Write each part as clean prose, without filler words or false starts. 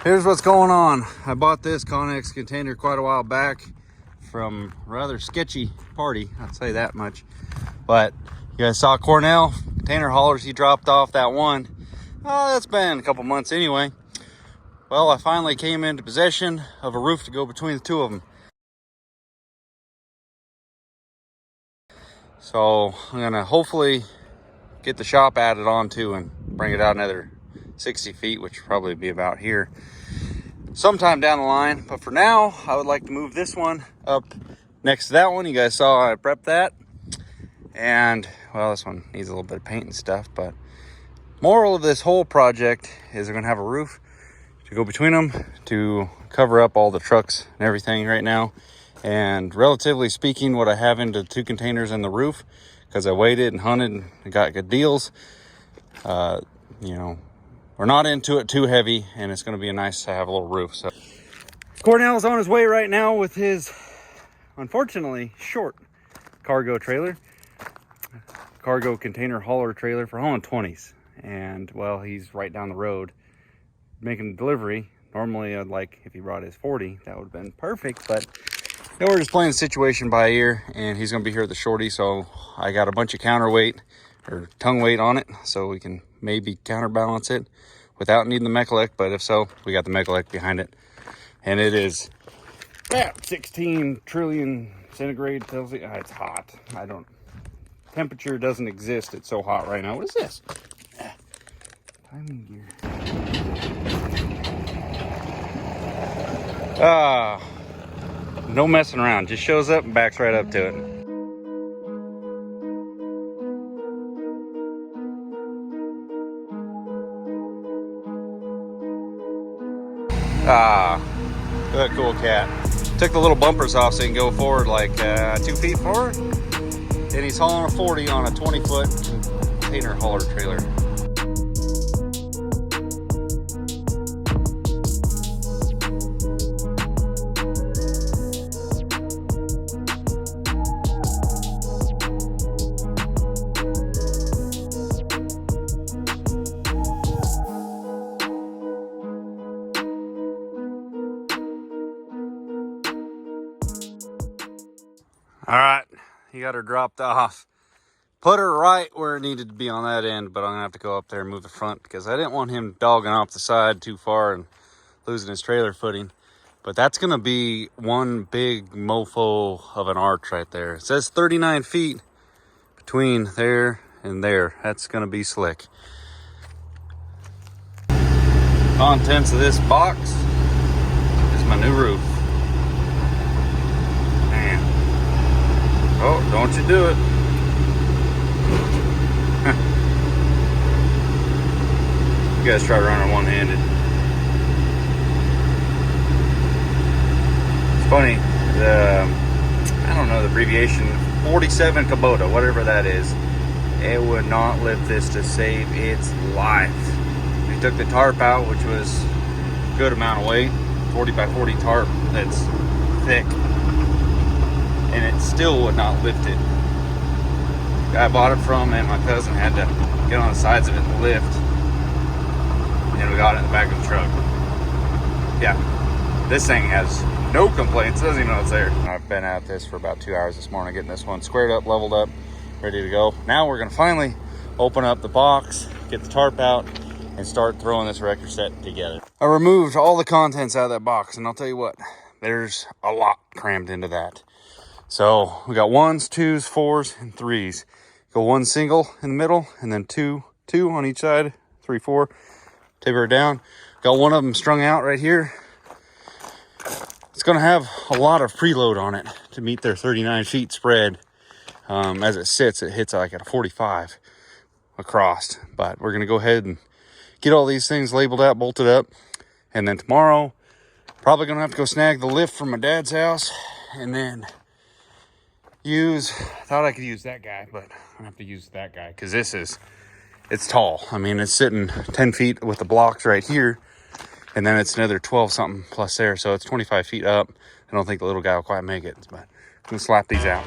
Here's what's going on. I bought this Connex container quite a while back from a rather sketchy party, I'd say that much. But you guys saw Cornell container haulers, he dropped off that one. Oh, that's been a couple months anyway. Well, I finally came into possession of a roof to go between the two of them. So I'm gonna hopefully get the shop added on to and bring it out another 60 feet, which will probably be about here sometime down the line. But for now, I would like to move this one up next to that one. You guys saw I prepped that. And well, this one needs a little bit of paint and stuff, but moral of this whole project is they're gonna have a roof to go between them to cover up all the trucks and everything right now. And relatively speaking, what I have into the 2 containers in the roof, because I waited and hunted and got good deals, you know, we're not into it too heavy, and it's going to be nice to have a little roof. So Cornell's on his way right now with his unfortunately short cargo trailer, cargo container hauler trailer for hauling 20s. And well, he's right down the road making a delivery. Normally I'd like if he brought his 40, that would have been perfect, but yeah, we're just playing the situation by ear, and he's gonna be here at the shorty. So I got a bunch of counterweight or tongue weight on it, so we can maybe counterbalance it without needing the Mechalec. But if so, we got the Mechalec behind it, and it is about 16 trillion centigrade Celsius. It's hot. Temperature doesn't exist. It's so hot right now. What is this? Timing gear. No messing around. Just shows up and backs right up to it. Good, cool cat. Took the little bumpers off so he can go forward like 2 feet forward. And he's hauling a 40 on a 20-foot container hauler trailer. All right, he got her dropped off. Put her right where it needed to be on that end, but I'm gonna have to go up there and move the front because I didn't want him dogging off the side too far and losing his trailer footing. But that's gonna be one big mofo of an arch right there. It says 39 feet between there and there. That's gonna be slick. Contents of this box is my new roof. Oh, don't you do it. You guys try running one-handed. It's funny, I don't know the abbreviation, 47 Kubota, whatever that is, it would not lift this to save its life. We took the tarp out, which was a good amount of weight, 40 by 40 tarp that's thick, and it still would not lift it. The guy I bought it from, and my cousin had to get on the sides of it and lift, and we got it in the back of the truck. Yeah, this thing has no complaints, doesn't even know it's there. I've been at this for about 2 hours this morning, getting this one squared up, leveled up, ready to go. Now we're gonna finally open up the box, get the tarp out, and start throwing this wrecker set together. I removed all the contents out of that box, and I'll tell you what, there's a lot crammed into that. So we got 1s, 2s, 4s, and 3s. Go 1 single in the middle, and then two on each side, 3, 4. Taper it down. Got one of them strung out right here. It's gonna have a lot of preload on it to meet their 39 feet spread. As it sits, it hits like at a 45 across. But we're gonna go ahead and get all these things labeled out, bolted up, and then tomorrow, probably gonna have to go snag the lift from my dad's house, and then thought I could use that guy, but I'm gonna have to use that guy because it's tall. I mean, it's sitting 10 feet with the blocks right here, and then it's another 12 something plus there, so it's 25 feet up. I don't think the little guy will quite make it, but I'm gonna slap these out.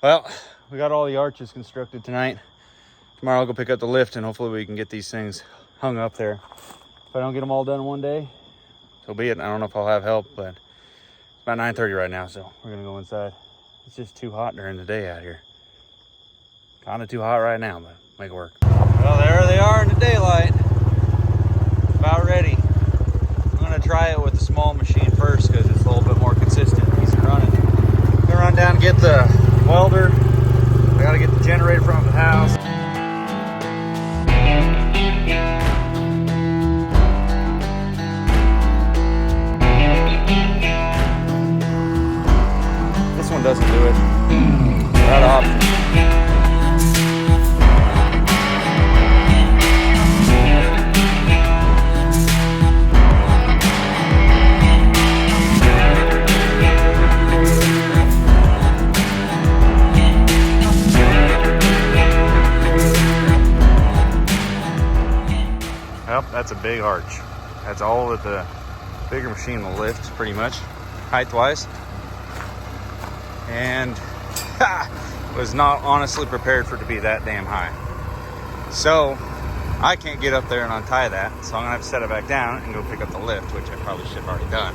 Well, we got all the arches constructed tonight. Tomorrow I'll go pick up the lift and hopefully we can get these things hung up there. If I don't get them all done in one day, so be it. I don't know if I'll have help, but it's about 9:30 right now, so we're gonna go inside. It's just too hot during the day out here. Kind of too hot right now, but make it work. Well, there they are in the daylight. About ready. I'm gonna try it with the small machine first because it's a little bit more consistent. Easy running. I'm gonna run down and get the welder. I gotta get the generator from the house. This one doesn't do it. Right off. Well, that's a big arch. That's all that the bigger machine will lift, pretty much, height-wise. And was not honestly prepared for it to be that damn high. So I can't get up there and untie that, so I'm gonna have to set it back down and go pick up the lift, which I probably should have already done.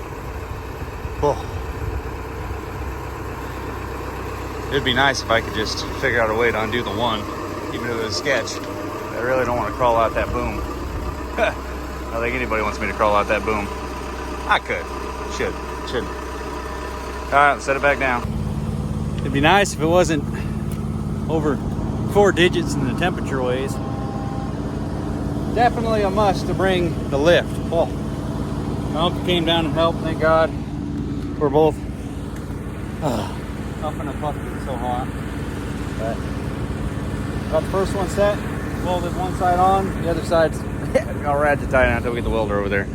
Whoa. It'd be nice if I could just figure out a way to undo the one, even if it was a sketch. I really don't want to crawl out that boom. I don't think anybody wants me to crawl out that boom. I could. Shouldn't. Alright, set it back down. It'd be nice if it wasn't over 4 digits in the temperature ways. Definitely a must to bring the lift. Oh, my uncle came down and helped, thank God. We're both huffing and puffing, it's so hot. But got the first one set, welded one side on, the other side's all ratchet tight until we get the welder over there.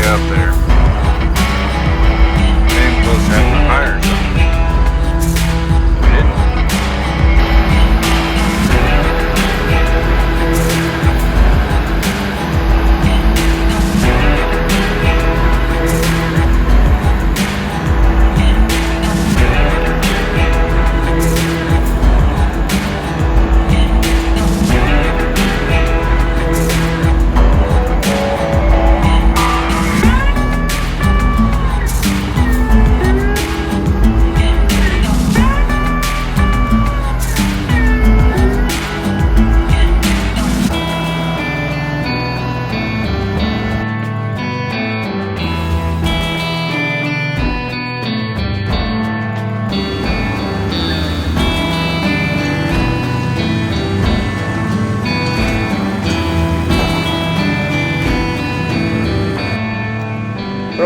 Up there. Damn close to having a fire or something. We didn't.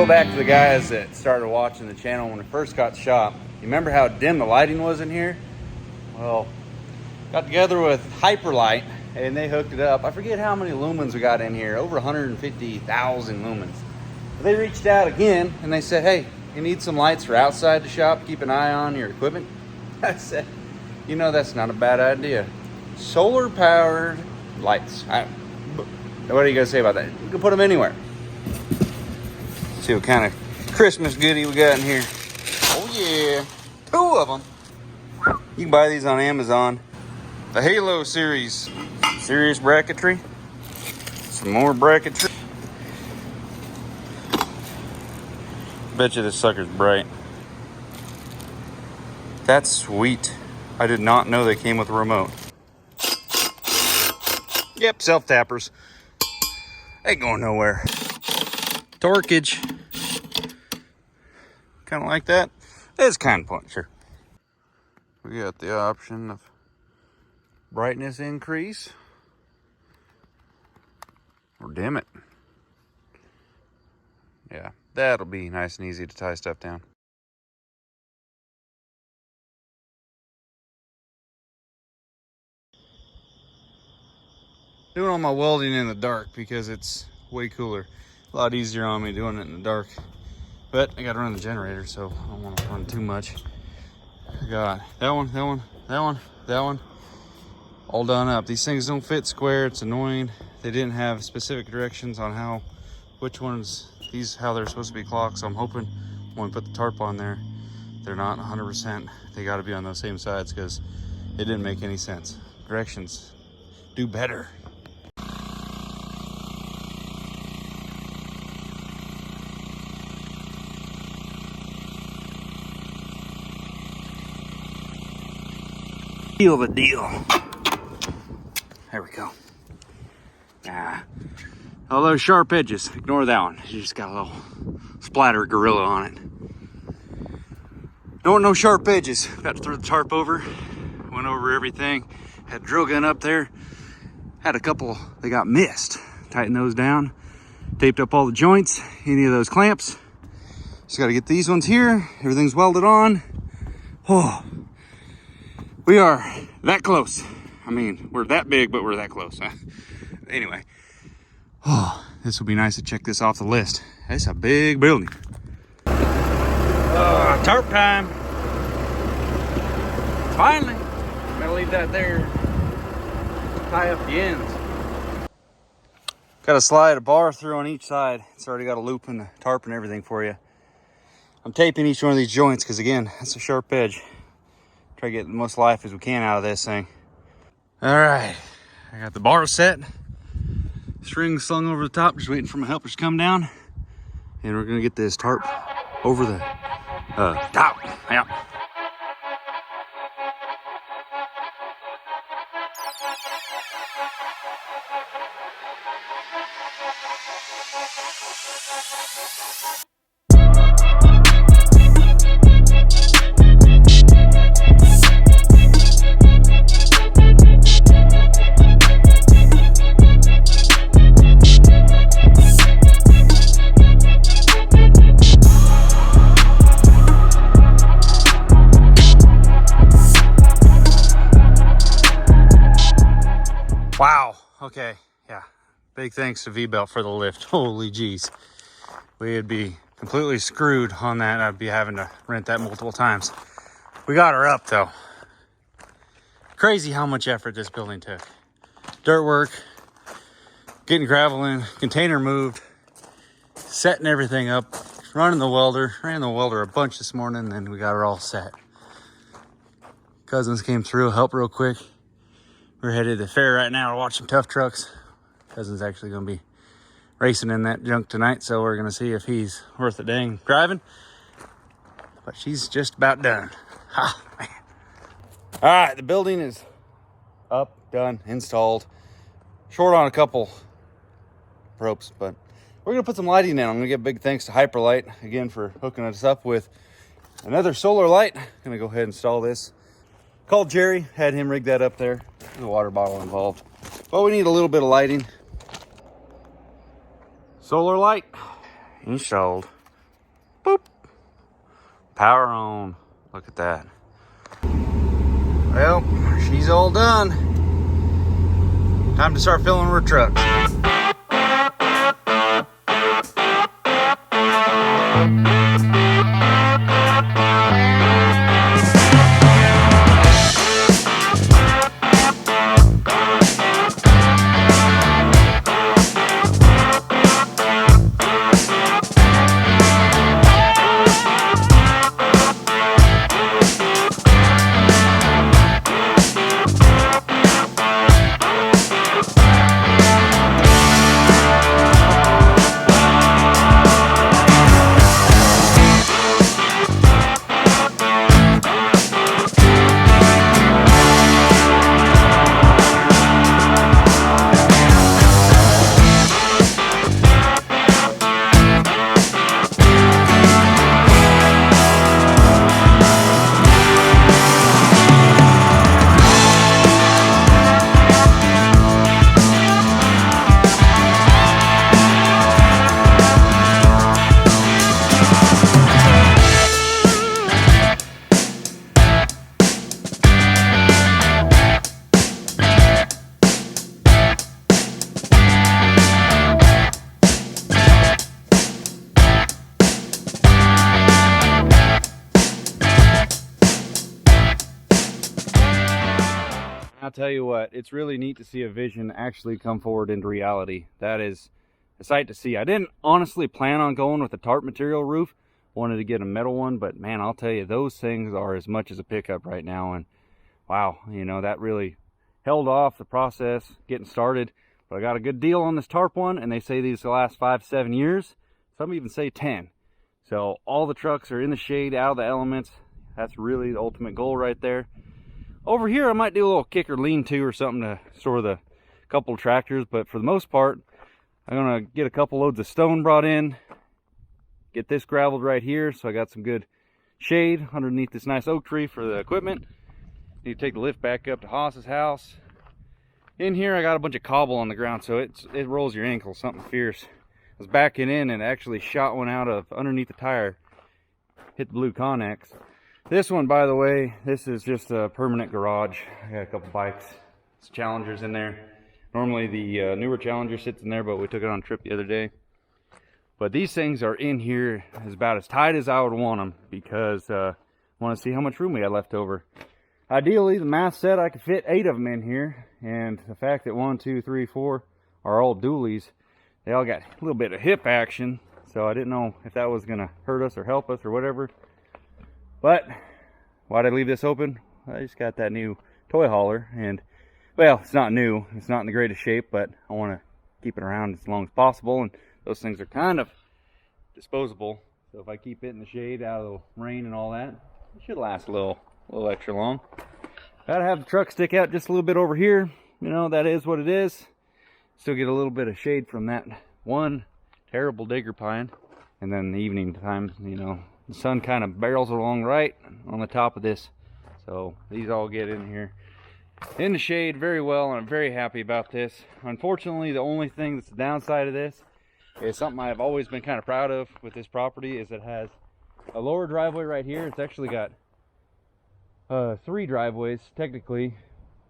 Back to the guys that started watching the channel when we first got the shop. You remember how dim the lighting was in here? Well, got together with Hyperlight and they hooked it up. I forget how many lumens we got in here, over 150,000 lumens. They reached out again and they said, hey, you need some lights for outside the shop, keep an eye on your equipment. I said, you know, that's not a bad idea. Solar powered lights. What are you gonna say about that? You can put them anywhere. See what kind of Christmas goodie we got in here. Oh yeah, 2 of them. You can buy these on Amazon. The Halo series. Serious bracketry. Some more bracketry. Bet you this sucker's bright. That's sweet. I did not know they came with a remote. Yep, self-tappers. Ain't going nowhere. Torquage. Kind of like that. It's kind of fun, sure. We got the option of brightness increase or dim it. Yeah, that'll be nice and easy to tie stuff down. doing all my welding in the dark because it's way cooler. A lot easier on me doing it in the dark. But I gotta run the generator, so I don't want to run too much. I got that one, that one, that one, that one, all done up. These things don't fit square. It's annoying. They didn't have specific directions on which ones how they're supposed to be clocked. So I'm hoping when we put the tarp on there, they're not 100%. They got to be on those same sides because it didn't make any sense. Directions do better. Seal the deal. There we go. All those sharp edges, ignore that one. You just got a little splatter gorilla on it. No sharp edges. Got to throw the tarp over. Went over everything. Had a drill gun up there. Had a couple, they got missed. Tighten those down. Taped up all the joints, any of those clamps. Just got to get these ones here. Everything's welded on. Oh, we are that close. I mean, we're that big, but we're that close. Anyway, oh, this will be nice to check this off the list. It's a big building. Tarp time. Finally. Gotta leave that there. Tie up the ends. Got to slide a bar through on each side. It's already got a loop in the tarp and everything for you. I'm taping each one of these joints because, again, that's a sharp edge. Try to get the most life as we can out of this thing. All right, I got the bar set. String slung over the top, just waiting for my helpers to come down. And we're gonna get this tarp over the top. Yeah. Wow, okay, yeah. Big thanks to V-Belt for the lift. Holy jeez. We'd be completely screwed on that. I'd be having to rent that multiple times. We got her up though. Crazy how much effort this building took. Dirt work, getting gravel in, container moved, setting everything up, running the welder. Ran the welder a bunch this morning, and then we got her all set. Cousins came through, helped real quick. We're headed to the fair right now to watch some tough trucks. Cousin's actually going to be racing in that junk tonight, so we're going to see if he's worth a dang driving. But she's just about done. Ha, man. All right, the building is up, done, installed. Short on a couple ropes, but we're going to put some lighting in. I'm going to give big thanks to Hyperlight, again, for hooking us up with another solar light. I'm going to go ahead and install this. Called Jerry, had him rig that up there. There's a water bottle involved. But we need a little bit of lighting. Solar light installed. Boop. Power on. Look at that. Well, she's all done. Time to start filling her trucks. I'll tell you what, it's really neat to see a vision actually come forward into reality. That is a sight to see. I didn't honestly plan on going with a tarp material roof. Wanted to get a metal one, but man, I'll tell you, those things are as much as a pickup right now. And wow, you know, that really held off the process getting started. But I got a good deal on this tarp one, and they say these last 5-7 years. Some even say 10. So all the trucks are in the shade, out of the elements. That's really the ultimate goal right there. Over here, I might do a little kicker lean-to or something to store the couple of tractors, but for the most part, I'm gonna get a couple loads of stone brought in, get this gravelled right here, so I got some good shade underneath this nice oak tree for the equipment. Need to take the lift back up to Haas's house. In here, I got a bunch of cobble on the ground, so it rolls your ankle, something fierce. I was backing in and actually shot one out of underneath the tire, hit the blue Connex. This one, by the way, this is just a permanent garage. I got a couple bikes, it's Challengers in there. Normally the newer Challenger sits in there, but we took it on a trip the other day. But these things are in here as about as tight as I would want them, because I want to see how much room we had left over. Ideally, the math said I could fit 8 of them in here, and the fact that 1, 2, 3, 4 are all dualies, they all got a little bit of hip action, so I didn't know if that was going to hurt us or help us or whatever. But why'd I leave this open? I just got that new toy hauler, and well, it's not new, it's not in the greatest shape, but I want to keep it around as long as possible, and those things are kind of disposable, so if I keep it in the shade out of the rain and all that, it should last a little extra long. Gotta have the truck stick out just a little bit over here, you know, that is what it is. Still get a little bit of shade from that one terrible digger pine, and then the evening time, you know, the sun kind of barrels along right on the top of this, so these all get in here in the shade very well, and I'm very happy about this. Unfortunately, the only thing that's the downside of this is something I've always been kind of proud of with this property, is it has a lower driveway right here. It's actually got 3 driveways technically.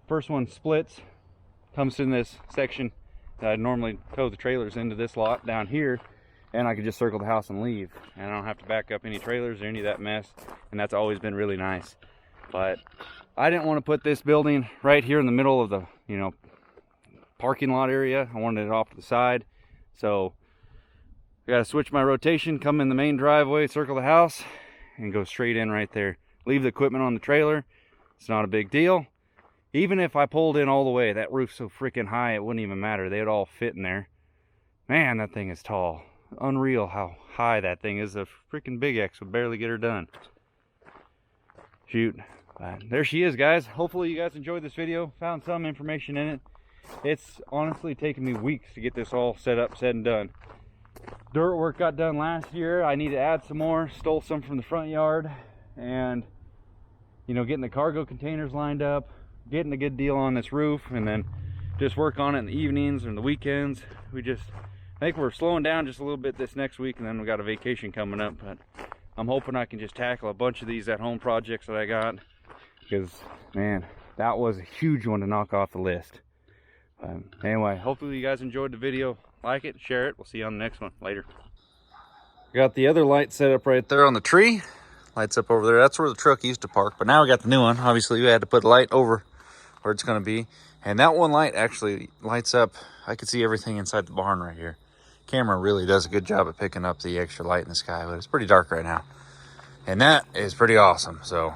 First one splits, comes in this section that I normally tow the trailers into this lot down here, and I can just circle the house and leave, and I don't have to back up any trailers or any of that mess, and that's always been really nice. But I didn't want to put this building right here in the middle of the, you know, parking lot area. I wanted it off to the side, so I got to switch my rotation, come in the main driveway, circle the house, and go straight in right there. Leave the equipment on the trailer. It's not a big deal. Even if I pulled in all the way, that roof's so freaking high it wouldn't even matter. They would all fit in there. Man, that thing is tall. Unreal how high that thing is. A freaking Big X would barely get her done. Shoot. There she is, guys. Hopefully you guys enjoyed this video, found some information in it. It's honestly taken me weeks to get this all set up, said and done. Dirt work got done last year. I need to add some more. Stole some from the front yard, and you know, getting the cargo containers lined up, getting a good deal on this roof, and then just work on it in the evenings and the weekends. I think we're slowing down just a little bit this next week, and then we got a vacation coming up, but I'm hoping I can just tackle a bunch of these at home projects that I got, because man, that was a huge one to knock off the list. Anyway, hopefully you guys enjoyed the video. Like it, share it. We'll see you on the next one. Later. Got the other light set up right there on the tree. Lights up over there. That's where the truck used to park, but now we got the new one. Obviously we had to put a light over where it's going to be, and that one light actually lights up. I can see everything inside the barn right here. Camera really does a good job at picking up the extra light in the sky, but it's pretty dark right now, and that is pretty awesome. So